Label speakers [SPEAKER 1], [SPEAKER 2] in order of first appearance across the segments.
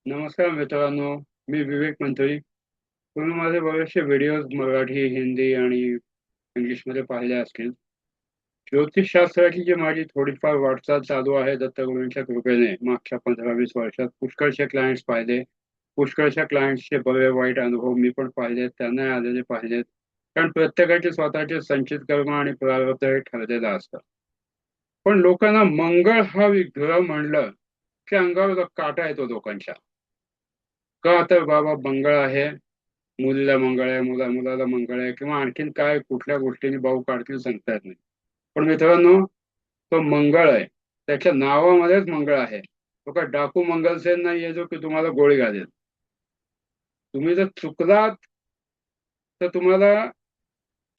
[SPEAKER 1] नमस्कार मित्रांनो. मी विवेक मंत्री. तुम्ही माझे बरेचसे व्हिडिओज मराठी, हिंदी आणि इंग्लिशमध्ये पाहिले असतील. ज्योतिषशास्त्राची जी माझी थोडीफार वाटचाल चालू आहे दत्तगुरूंच्या कृपेने मागच्या 15-20 वर्षात पुष्कळशे क्लायंट्स पाहिले. पुष्कळशा क्लायंट्सचे बरे वाईट अनुभव मी पण पाहिलेत, त्यांना आलेले पाहिलेत. कारण प्रत्येकाचे स्वतःचे संचित कर्म आणि प्रारब्ध हे ठरलेलं असतं. पण लोकांना मंगळ हा विग्रह म्हणलं की अंगावर काटा येतो लोकांच्या. का तर बाबा मंगळ आहे, मुलीला मंगळ आहे, मुलाला मंगळ आहे किंवा आणखीन काय कुठल्या गोष्टींनी भाऊ काढतील सांगता येत नाही. पण मित्रांनो, तो मंगळ आहे, त्याच्या नावामध्येच मंगळ आहे. तो काय डाकू मंगलसेन नाहीये जो की तुम्हाला गोळी घालेल. तुम्ही जर चुकलात तर तुम्हाला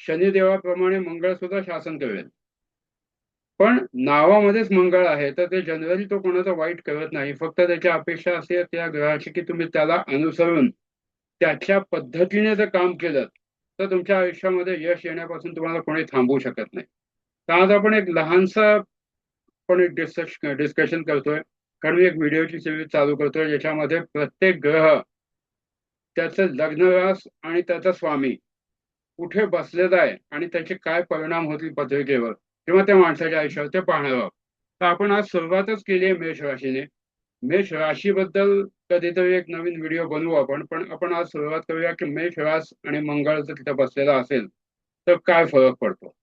[SPEAKER 1] शनिदेवाप्रमाणे मंगळ सुद्धा शासन करेल. पण नावामध्येच मंगळ आहे तर ते जनरली तो कोणाचा वाईट करत नाही. फक्त त्याची अपेक्षा अशी आहे त्या ग्रहाची की तुम्ही त्याला अनुसरून त्याच्या पद्धतीने जर काम केलं तर तुमच्या आयुष्यामध्ये यश येण्यापासून तुम्हाला कोणी थांबवू शकत नाही. तर आज आपण एक लहानसा पण एक डिस्कशन करतोय. कारण मी एक व्हिडिओची सिरीज चालू करतोय ज्याच्यामध्ये प्रत्येक ग्रह, त्याचं लग्न रास आणि त्याचा स्वामी कुठे बसलेला आहे आणि त्याचे काय परिणाम होतील पत्रिकेवर किंवा त्या माणसाच्या आयुष्यावर ते पाहणार आहोत. तर आपण आज सुरुवातच केली आहे मेष राशीने. मेष राशीबद्दल कधीतरी एक नवीन व्हिडिओ बनवू आपण, पण आपण आज सुरुवात करूया की मेष रास आणि मंगळ जर तिथे बसलेला असेल तर काय फरक पडतो.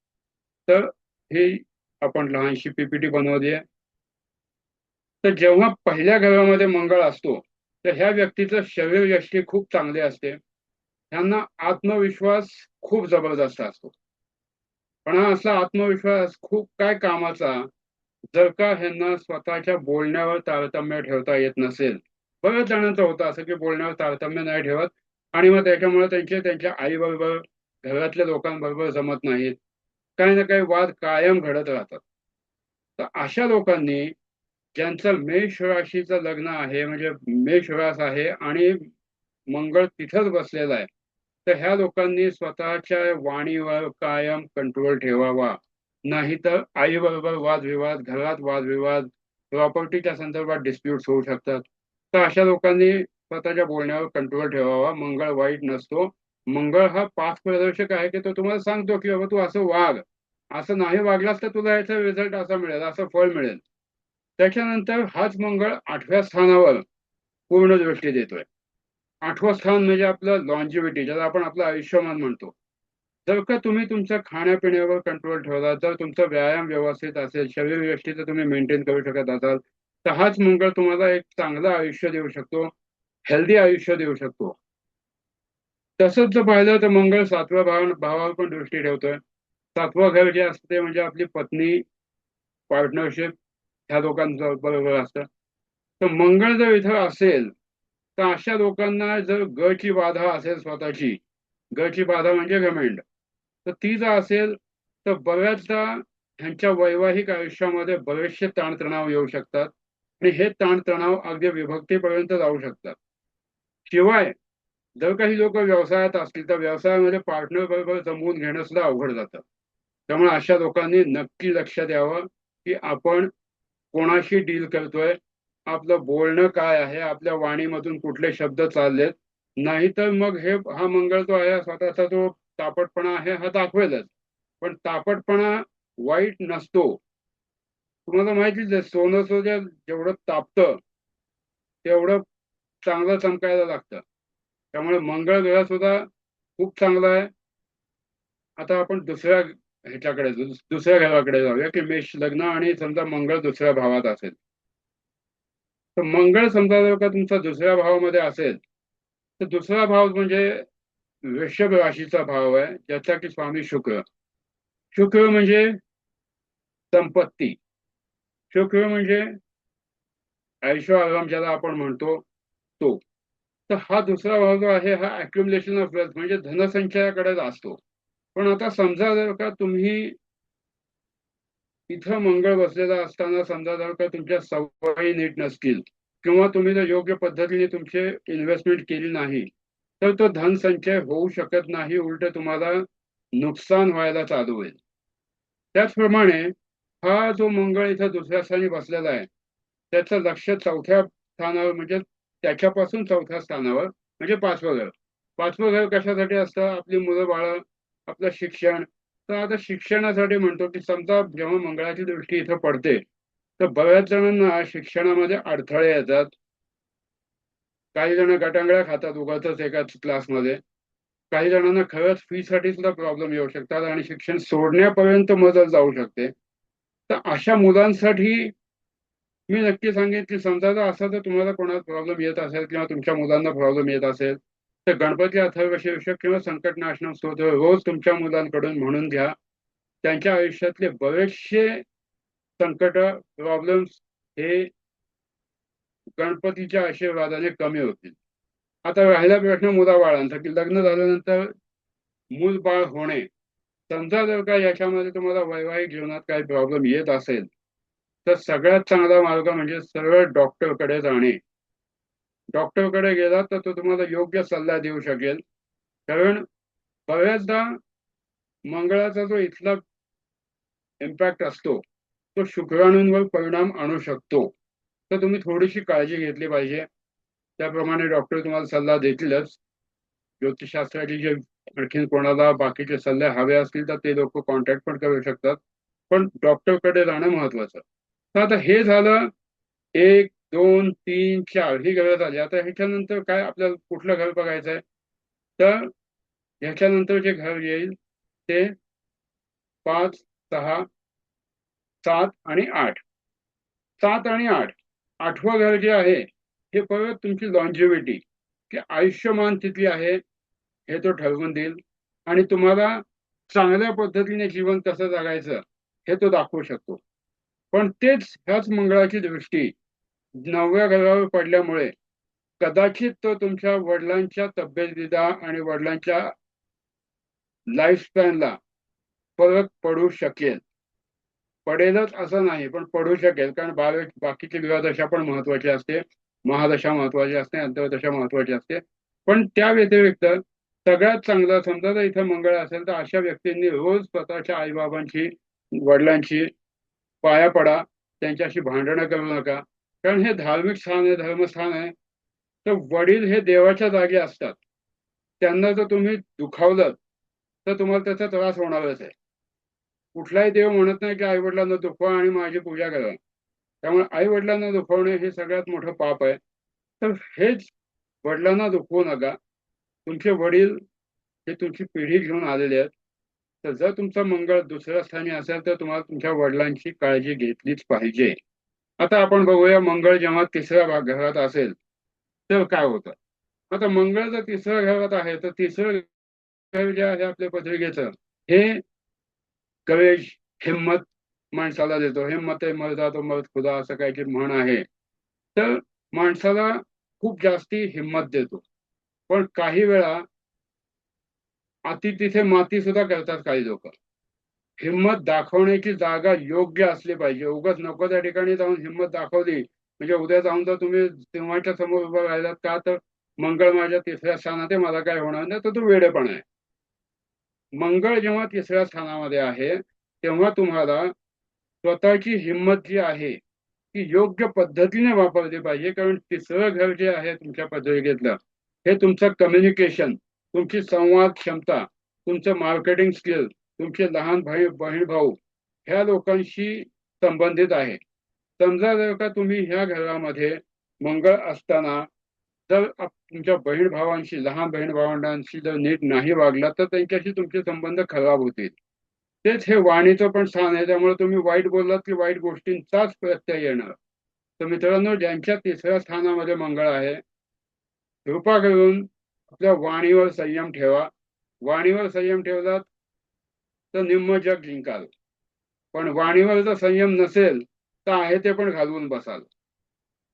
[SPEAKER 1] तर ही आपण लहानशी पीपीटी बनवली आहे. तर जेव्हा पहिल्या घरामध्ये मंगळ असतो तर ह्या व्यक्तीचं शरीर यष्टी खूप चांगले असते. त्यांना आत्मविश्वास खूप जबरदस्त असतो. पण हा असला आत्मविश्वास खूप काय कामाचा जर का ह्यांना स्वतःच्या बोलण्यावर तारतम्य ठेवता येत नसेल. बऱ्याच जणांचं होतं असं की बोलण्यावर तारतम्य नाही ठेवत आणि मग त्याच्यामुळे त्यांच्या आई बरोबर, घरातल्या लोकांबरोबर जमत नाहीत. काही ना काही वाद कायम घडत राहतात. तर अशा लोकांनी, ज्यांचं मेष राशीचं लग्न आहे म्हणजे मेष रास आहे आणि मंगळ तिथंच बसलेला आहे, तर ह्या लोकांनी स्वतःच्या वाणीवर कायम कंट्रोल ठेवावा. नाहीतर आई बरोबर वादविवाद, घरात वादविवाद, प्रॉपर्टीच्या संदर्भात डिस्प्यूट्स होऊ शकतात. तर अशा लोकांनी स्वतःच्या बोलण्यावर कंट्रोल ठेवावा. मंगळ वाईट नसतो. मंगळ हा पाच प्रदर्शक आहे की तो तुम्हाला सांगतो की बाबा तू असं वाग, असं नाही वागलास तर तुला याचा रिझल्ट असा मिळेल, असं फळ मिळेल. त्याच्यानंतर हाच मंगळ 8व्या स्थानावर पूर्ण दृष्टी देतोय. 8वं स्थान म्हणजे आपलं लॉन्जिव्हिटी, ज्याला आपण आपलं आयुष्यमान म्हणतो. जर का तुम्ही तुमच्या खाण्यापिण्यावर कंट्रोल ठेवला, जर तुमचा व्यायाम व्यवस्थित असेल, शरीरयष्टी जर तुम्ही मेंटेन करू शकत असाल, तर हाच मंगळ तुम्हाला एक चांगलं आयुष्य देऊ शकतो, हेल्दी आयुष्य देऊ शकतो. तसंच जर पाहिलं तर मंगळ 7व्या भावावर पण दृष्टी ठेवतोय. 7वं घर जे असतं ते म्हणजे आपली पत्नी, पार्टनरशिप, ह्या लोकांचं बरोबर असतं. तर मंगळ जर इथं असेल तर अशा लोकांना जर ग ची बाधा असेल स्वतःची, ग ची बाधा म्हणजे घमेंड, तर ती जर असेल तर बऱ्याचदा ह्यांच्या वैवाहिक आयुष्यामध्ये बरेचसे ताणतणाव येऊ शकतात आणि हे ताणतणाव अगदी विभक्तीपर्यंत जाऊ शकतात. शिवाय जर काही लोक व्यवसायात असतील तर व्यवसायामध्ये पार्टनर बरोबर जमवून घेणं सुद्धा अवघड जातं. त्यामुळे अशा लोकांनी नक्की लक्ष द्यावं की आपण कोणाशी डील करतोय, आपलं बोलणं काय आहे, आपल्या वाणीमधून कुठले शब्द चाललेत. नाहीतर मग हा मंगळ जो आहे स्वतःचा जो तापटपणा आहे हा दाखवेलच. पण तापटपणा वाईट नसतो. तुम्हाला माहितीच आहे, सोनं जेवढं तापतं तेवढं चांगलं चमकायला लागतं. त्यामुळे मंगळ ग्रह सुद्धा खूप चांगला आहे. आता आपण दुसऱ्या घराकडे जाऊया की मेष लग्न आणि समजा मंगळ दुसऱ्या भावात असेल. तर मंगळ समजा जर का तुमचा दुसऱ्या भावामध्ये असेल तर दुसरा भाव म्हणजे वृषभ राशीचा भाव आहे, ज्याचा की स्वामी शुक्र. शुक्र म्हणजे संपत्ती. शुक्र म्हणजे ऐशो आराम ज्याला आपण म्हणतो तो. तर हा दुसरा भाव जो आहे हा अक्युमुलेशन ऑफ वेल्थ म्हणजे धनसंचयाकडे असतो. पण आता समजा जर का तुम्ही इथं मंगळ बसलेला असताना समजा जर का तुमच्या सवयी नीट नसतील किंवा तुम्ही जर योग्य पद्धतीने तुमचे इन्व्हेस्टमेंट केली नाही तर तो धनसंचय होऊ शकत नाही, उलट तुम्हाला नुकसान व्हायला चालू होईल. त्याचप्रमाणे हा जो मंगळ इथं दुसऱ्या स्थानी बसलेला आहे त्याचं लक्ष चौथ्या स्थानावर म्हणजे त्याच्यापासून चौथ्या स्थानावर म्हणजे पाचवं घर. पाचवं घर कशासाठी असतं? आपली मुलं बाळ, आपलं शिक्षण. तर आता शिक्षणासाठी म्हणतो की समजा जेव्हा मंगळाची दृष्टी इथं पडते तर बऱ्याच जणांना शिक्षणामध्ये अडथळे येतात. काही जण गटांगळ्या खातात उगाचच एकाच क्लासमध्ये. काही जणांना खरंच फी साठी सुद्धा प्रॉब्लेम येऊ शकतात आणि शिक्षण सोडण्यापर्यंत मदत जाऊ शकते. तर अशा मुलांसाठी मी नक्की सांगेन की समजा जर असा जर तुम्हाला कोणाला प्रॉब्लेम येत असेल किंवा तुमच्या मुलांना प्रॉब्लेम येत असेल तर गणपती अथर्वशीर्ष किंवा संकटनाशनम स्तोत्र रोज तुमच्या मुलांकडून म्हणून घ्या. त्यांच्या आयुष्यातले बरेचसे संकट, प्रॉब्लेम्स हे गणपतीच्या आशीर्वादाने कमी होतील. आता राहिला प्रश्न मुलाबाळांचा की लग्न झाल्यानंतर मूल बाळ होणे. समजा जर का याच्यामध्ये तुम्हाला वैवाहिक जीवनात काही प्रॉब्लेम येत असेल तर सगळ्यात चांगला मार्ग म्हणजे सरळ डॉक्टरकडे जाणे. डॉक्टरकडे गेलात तर तो तुम्हाला योग्य सल्ला देऊ शकेल. कारण बऱ्याचदा मंगळाचा जो इथला इम्पॅक्ट असतो तो शुक्राणूंवर परिणाम आणू शकतो. तर तुम्ही थोडीशी काळजी घेतली पाहिजे. त्याप्रमाणे डॉक्टर तुम्हाला सल्ला देतीलच. ज्योतिषशास्त्राचे जे आणखी कोणाला बाकीचे सल्ले हवे असतील तर ते लोक कॉन्टॅक्ट पण करू शकतात. पण डॉक्टरकडे जाणं महत्वाचं. तर आता हे झालं 1, 2, 3, 4 ही घरं झाली. आता ह्याच्यानंतर काय आपल्याला कुठलं घर बघायचंय? तर ह्याच्यानंतर जे घर येईल ते 5, 6, 7 आणि 8. 7 आणि 8. 8वं घर जे आहे हे परत तुमची लॉन्जिव्हिटी की आयुष्यमान किती आहे हे तो ठरवून देईल आणि तुम्हाला चांगल्या पद्धतीने जीवन कसं जगायचं हे तो दाखवू शकतो. पण तेच ह्याच मंगळाची दृष्टी 9व्या घरावर पडल्यामुळे कदाचित तो तुमच्या वडिलांच्या तब्येतीला आणि वडिलांच्या लाईफस्पॅनला फरक पडू शकेल. पडेलच असं नाही पण पडू शकेल. कारण बाकीची ग्रहदशा पण महत्वाची असते, महादशा महत्वाची असते, अंतर्दशा महत्वाची असते. पण त्या व्यतिरिक्त सगळ्यात चांगलं समजा जर इथे मंगळ असेल तर अशा व्यक्तींनी रोज स्वतःच्या आईबाबांची, वडिलांची पाया पडा. त्यांच्याशी भांडणं करू नका. कारण हे धार्मिक स्थान आहे, धर्मस्थान आहे. तर वडील हे देवाच्या जागी असतात. त्यांना जर तुम्ही दुखावलं तर तुम्हाला त्याचा त्रास होणारच आहे. कुठलाही देव म्हणत नाही की आई वडिलांना दुखवा आणि माझी पूजा करा. त्यामुळे आई वडिलांना दुखवणे हे सगळ्यात मोठं पाप आहे. तर हेच वडिलांना दुखवू नका. तुमचे वडील हे तुमची पिढी घेऊन आलेले आहेत. तर जर तुमचा मंगळ दुसऱ्या स्थानी असेल तर तुम्हाला तुमच्या वडिलांची काळजी घेतलीच पाहिजे. आता आपण बघूया मंगळ जेव्हा तिसऱ्या घरात असेल तर काय होतं. आता मंगळ जर तिसऱ्या घरात आहे तर तिसरं घर जे आहे आपल्या पत्रिकेचं हे करेज, हिम्मत माणसाला देतो. हिम्मत है मर्दा तो मर्द खुदा असं काही म्हण आहे. तर माणसाला खूप जास्ती हिम्मत देतो. पण काही वेळा अति तिथे माती सुद्धा करतात काही लोक. हिम्मत दाखवण्याची जागा योग्य असली पाहिजे. उगाच नको त्या ठिकाणी जाऊन हिम्मत दाखवली म्हणजे उद्या जाऊन जर तुम्ही सिंहाच्या समोर उभं राहिलात का तर मंगळ माझ्या तिसऱ्या स्थानात आहे, मला काय होणार नाही, तर तो वेडेपणा आहे. मंगळ जेव्हा तिसऱ्या स्थानामध्ये आहे तेव्हा तुम्हाला स्वतःची हिंमत जी आहे ती योग्य पद्धतीने वापरली पाहिजे. कारण तिसरं घर जे आहे तुमच्या पत्रिकेतलं हे तुमचं कम्युनिकेशन, तुमची संवाद क्षमता, तुमचं मार्केटिंग स्किल, तुमचे लहान बहीण भाऊ ह्या लोकांशी संबंधित आहे. समजा जर का तुम्ही ह्या घरामध्ये मंगळ असताना जर तुमच्या बहीण भावांशी, लहान बहीण भावंडांशी जर नीट नाही वागला तर त्यांच्याशी तुमचे संबंध खराब होतील. तेच हे वाणीचं पण स्थान आहे. त्यामुळे तुम्ही वाईट बोललात की वाईट गोष्टींचाच प्रत्यय येणार. तर मित्रांनो, ज्यांच्या तिसऱ्या स्थानामध्ये मंगळ आहे कृपा करून आपल्या वाणीवर संयम ठेवा. वाणीवर संयम ठेवलात तर निम्म जग जिंकाल. पण वाणीवर जर संयम नसेल तर आहे ते पण घालवून बसाल.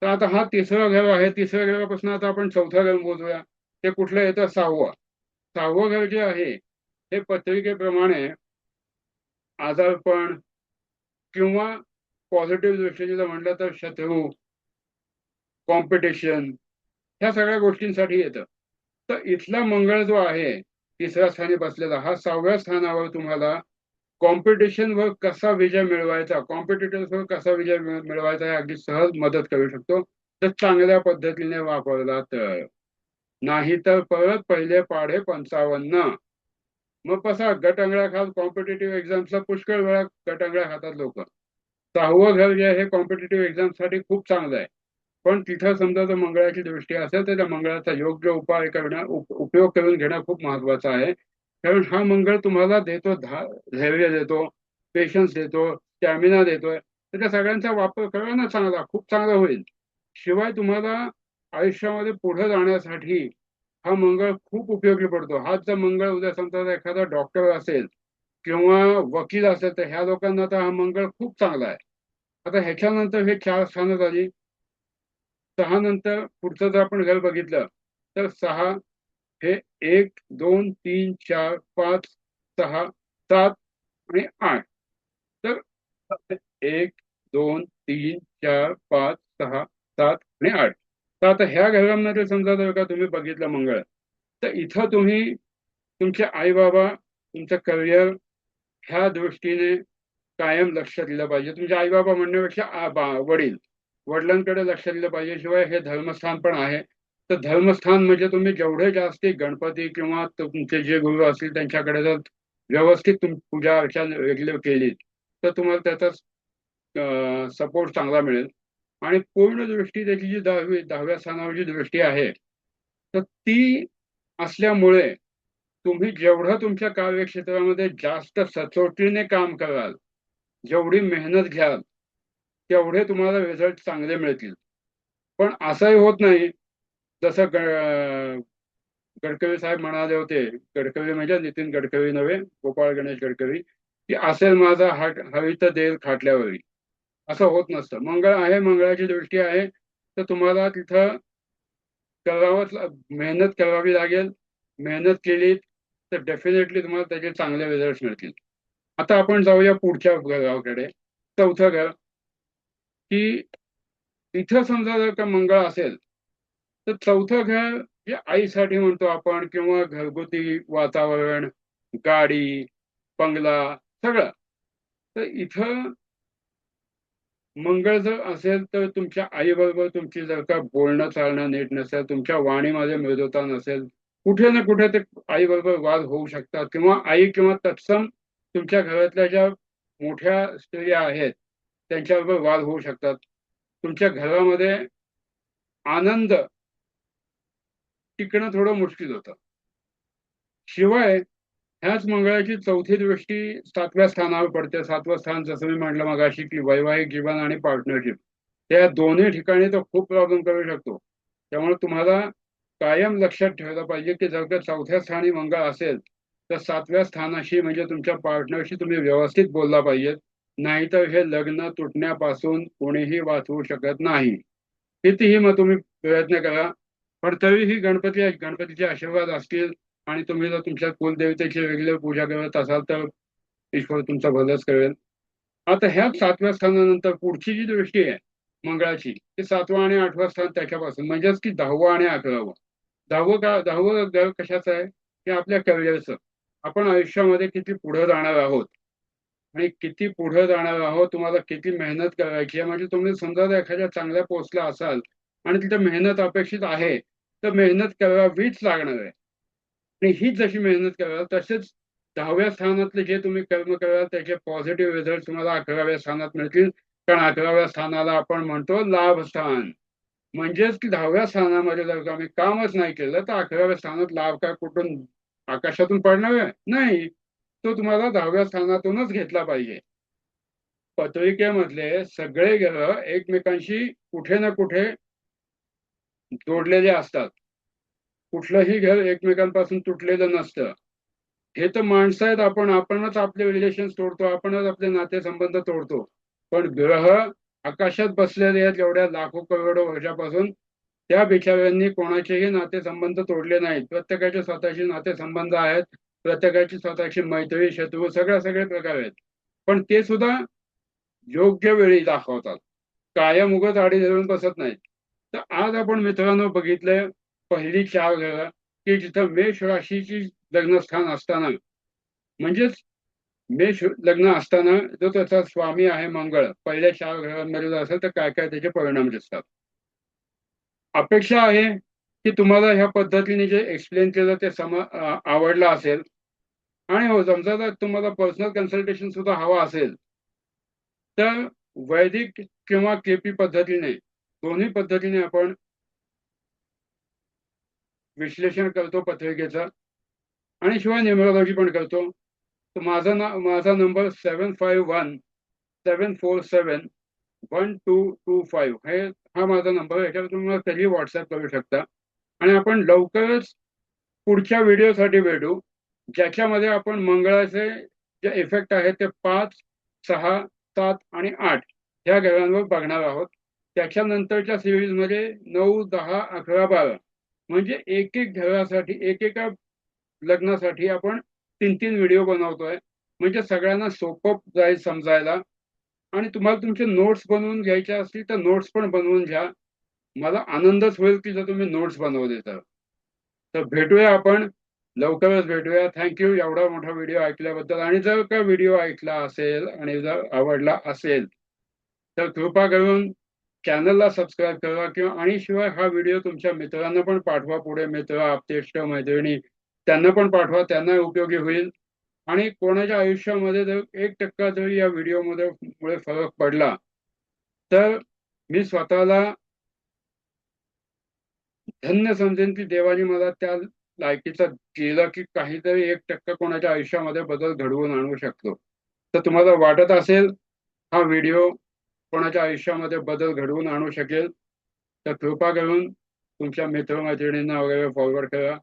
[SPEAKER 1] तर आता हा तिसरा घर आहे. तिसऱ्या घरापासून आता आपण चौथा घर मोजूया. ते कुठलं येतं? 6वं. 6वं घर जे आहे हे पत्रिकेप्रमाणे आजारपण किंवा पॉझिटिव्ह दृष्टीने जर म्हटलं तर शत्रू, कॉम्पिटिशन ह्या सगळ्या गोष्टींसाठी येतं. तर इथला मंगळ जो आहे तिसऱ्या स्थानी बसलेला हा 6व्या स्थानावर तुम्हाला कॉम्पिटिशनवर कसा विजय मिळवायचा, कॉम्पिटिटर्सवर कसा विजय मिळवायचा हे अगदी सहज मदत करू शकतो. तर चांगल्या पद्धतीने वापरला तर, नाही तर परत पहिले पाढे 55. मग कसा गटंगळ्या खात कॉम्पिटेटिव्ह एक्झामचा पुष्कळ वेळा गटंगळ्या खातात लोक. 6वं घर जे आहे कॉम्पिटेटिव्ह एक्झामसाठी खूप चांगलं आहे. पण तिथं समजा जर मंगळाची दृष्टी असेल तर त्या मंगळाचा योग्य उपाय करणं, उपयोग करून घेणं खूप महत्वाचं आहे. कारण हा मंगळ तुम्हाला देतो, धैर्य देतो, पेशन्स देतो, स्टॅमिना देतोय. तर त्या सगळ्यांचा वापर करा ना, चांगला, खूप चांगला होईल. शिवाय तुम्हाला आयुष्यामध्ये पुढे जाण्यासाठी हा मंगळ खूप उपयोगी पडतो. हाच जर मंगळ उद्या समजा एखादा डॉक्टर असेल किंवा वकील असेल तर ह्या लोकांना तर हा मंगळ खूप चांगला आहे. आता ह्याच्यानंतर हे 4 स्थानं झाली. 6 नंतर पुढचं जर आपण घर बघितलं तर 6 हे 1, 2, 3, 4, 5, 6, 7 आणि 8. तर 1, 2, 3, 4, 5, 6, 7 आणि 8. तर आता ह्या घरांमध्ये समजा जर का तुम्ही बघितलं मंगळ, तर इथं तुम्ही तुमचे आई बाबा, तुमचं करिअर ह्या दृष्टीने कायम लक्ष दिलं पाहिजे. तुमचे आई बाबा म्हणण्यापेक्षा वडील, वडिलांकडे लक्ष दिलं पाहिजे. शिवाय हे धर्मस्थान पण आहे. तर धर्मस्थान म्हणजे तुम्ही जेवढे जास्ती गणपती किंवा तुमचे जे गुरु असतील त्यांच्याकडे जर व्यवस्थित पूजा अर्चना रेग्युलर केली तर तुम्हाला त्याचा सपोर्ट चांगला मिळेल. आणि पूर्ण दृष्टी त्याची जी 10व्या स्थानावरची दृष्टी आहे तर ती असल्यामुळे तुम्ही जेवढं तुमच्या कार्यक्षेत्रामध्ये जास्त सचोटीने काम कराल, जेवढी मेहनत घ्याल, तेवढे तुम्हाला रिझल्ट चांगले मिळतील. पण असंही होत नाही, जसं गडकरी साहेब म्हणाले होते, गडकरी म्हणजे नितीन गडकरी नव्हे, गोपाळ गणेश गडकरी, की असेल माझा हात हवी तर देईल खाटल्यावरी. असं होत नसतं. मंगळ आहे, मंगळाची दृष्टी आहे, तर तुम्हाला तिथं मेहनत करावी लागेल. मेहनत केली तर डेफिनेटली तुम्हाला त्याचे चांगले रिझल्ट मिळतील. आता आपण जाऊया पुढच्या गावाकडे, चौथं घर, की इथं समजा जर का मंगळ असेल तर चौथं घर जे आईसाठी म्हणतो आपण, किंवा घरगुती वातावरण, गाडी, बंगला, सगळं. तर इथं मंगळ जर असेल तर तुमच्या आईबरोबर तुमची जर का बोलणं चालणं नीट नसेल, तुमच्या वाणीमध्ये मृदुता नसेल, कुठे ना कुठे ते आईबरोबर वाद होऊ शकतात. किंवा आई किंवा तत्सम तुमच्या घरातल्या ज्या मोठ्या स्त्रिया आहेत त्यांच्याबरोबर वाद होऊ शकतात. तुमच्या घरामध्ये आनंद टिकणं थोडं मुश्किल होतं. शिवाय ह्याच मंगळाची चौथी दृष्टी 7व्या स्थानावर पडते. 7वं स्थान जसं मी म्हटलं मगाशी, की वैवाहिक जीवन आणि पार्टनरशिप, त्या दोन्ही ठिकाणी तो खूप प्रॉब्लेम करू शकतो. त्यामुळे तुम्हाला कायम लक्षात ठेवलं पाहिजे की जर का 4थ्या स्थानी मंगळ असेल तर 7व्या स्थानाशी म्हणजे तुमच्या पार्टनरशी तुम्ही व्यवस्थित बोलला पाहिजे. नाहीतर हे लग्न तुटण्यापासून कोणीही वाचवू शकत नाही. कितीही मग तुम्ही प्रयत्न करा, पण तरीही गणपतीचे आशीर्वाद असतील आणि तुम्ही जर तुमच्या कुलदेवतेची रेग्युलर पूजा करत असाल तर ईश्वर तुमचं भलंच करेल. आता ह्या 7व्या स्थानानंतर पुढची जी दृष्टी आहे मंगळाची, ते 7वं आणि 8वं स्थान त्याच्यापासून, म्हणजेच की 10वं आणि 11वं. 10वं घर कशाचं आहे, की आपल्या करिअरचं. आपण आयुष्यामध्ये किती पुढे जाणार आहोत आणि किती पुढे जाणार आहोत, तुम्हाला किती मेहनत करायची आहे. म्हणजे तुम्ही समजा जर एखाद्या चांगल्या पोस्टला असाल आणि तिथे मेहनत अपेक्षित आहे, तर मेहनत करावीच लागणार आहे. आणि हीच जशी मेहनत कराल तसेच 10व्या स्थानातले जे तुम्ही कर्म कराल त्याचे पॉझिटिव्ह रिझल्ट तुम्हाला 11व्या स्थानात मिळतील. कारण 11व्या स्थानाला आपण म्हणतो लाभस्थान. म्हणजेच की 10व्या स्थानामध्ये जर का आम्ही कामच नाही केलं तर 11व्या स्थानात लाभ काय कुठून आकाशातून पडणार आहे? नाही. तो तुम्हाला 10व्या स्थानातूनच घेतला पाहिजे. पत्रिकेमधले सगळे ग्रह एकमेकांशी कुठे ना कुठे जोडलेले असतात. कुठलंही घर एकमेकांपासून तुटलेलं नसतं. हे तर माणसं आहेत, आपणच आपले रिलेशन्स तोडतो, आपणच आपले नातेसंबंध तोडतो. पण ग्रह आकाशात बसलेले आहेत एवढ्या लाखो करोडो वर्षापासून, त्या बिचाऱ्यांनी कोणाचेही नातेसंबंध तोडले नाहीत. प्रत्येकाचे स्वतःचे नातेसंबंध आहेत, प्रत्येकाची स्वतःची मैत्री, शत्रू, सगळे प्रकार आहेत. पण ते सुद्धा योग्य वेळी दाखवतात. कायम उगाच आडी धरून बसत नाहीत. तर आज आपण मित्रांनो बघितलंय पहिली 4 ग्रह, की जिथं मेष राशीची लग्नस्थान असताना, म्हणजेच मेष लग्न असताना जो त्याचा स्वामी आहे मंगळ पहिल्या 4 ग्रहांमध्ये जर असेल तर काय काय त्याचे परिणाम दिसतात. अपेक्षा आहे की तुम्हाला ह्या पद्धतीने जे एक्सप्लेन केलं ते आवडलं असेल. आणि हो, समजा जर तुम्हाला पर्सनल कन्सल्टेशन सुद्धा हवा असेल तर वैदिक किंवा केपी पद्धतीने दोन्ही पद्धतीने आपण विश्लेषण करतो पत्रिकेचं आणि शिवाय न्युमरोलॉजी पण करतो. तर माझा नंबर 751-747-1225 हा माझा नंबर आहे. याच्यावर तुम्ही मला कधीही व्हॉट्सअप करू शकता आणि आपण लवकरच पुढच्या व्हिडिओसाठी भेटू, ज्याच्यामध्ये आपण मंगळाचे जे इफेक्ट आहेत ते 5, 6, 7 आणि 8 ह्या ग्रहांवर बघणार आहोत. त्याच्यानंतरच्या सिरीजमध्ये 9, 10, 11, 12 म्हणजे एक एक ग्रहासाठी एकेका लग्नासाठी आपण 3-3 व्हिडिओ बनवतोय. म्हणजे सगळ्यांना सोपं जाईल समजायला. आणि तुम्हाला तुमचे नोट्स बनवून घ्यायचे असतील तर नोट्स पण बनवून घ्या. मला आनंदच होईल की जर तुम्ही नोट्स बनवले तर. तर भेटूया आपण, लवकरच भेटूया. थँक्यू एवढा मोठा व्हिडिओ ऐकल्याबद्दल. आणि जर का व्हिडिओ ऐकला असेल आणि जर आवडला असेल तर कृपा करून चॅनलला सबस्क्राईब करा किंवा आणि शिवाय हा व्हिडिओ तुमच्या मित्रांना पण पाठवा. पुढे मित्र, आप्तेष्ट, मैत्रिणी त्यांना पण पाठवा, त्यांना उपयोगी होईल. आणि कोणाच्या आयुष्यामध्ये जर 1% जरी या व्हिडिओमध्ये मुळे फरक पडला तर मी स्वतःला धन्य समजेन की देवाने मला त्या लायकीचा केलं की काहीतरी 1% कोणाच्या आयुष्यामध्ये बदल घडवून आणू शकतो. तर तुम्हाला वाटत असेल हा व्हिडिओ कोणाच्या आयुष्यामध्ये बदल घडवून आणू शकेल तर कृपा करून तुमच्या मित्रमैत्रिणींना वगैरे फॉरवर्ड करा.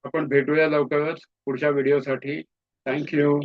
[SPEAKER 1] आपण भेटूया लवकरच पुढच्या व्हिडिओसाठी. थँक्यू.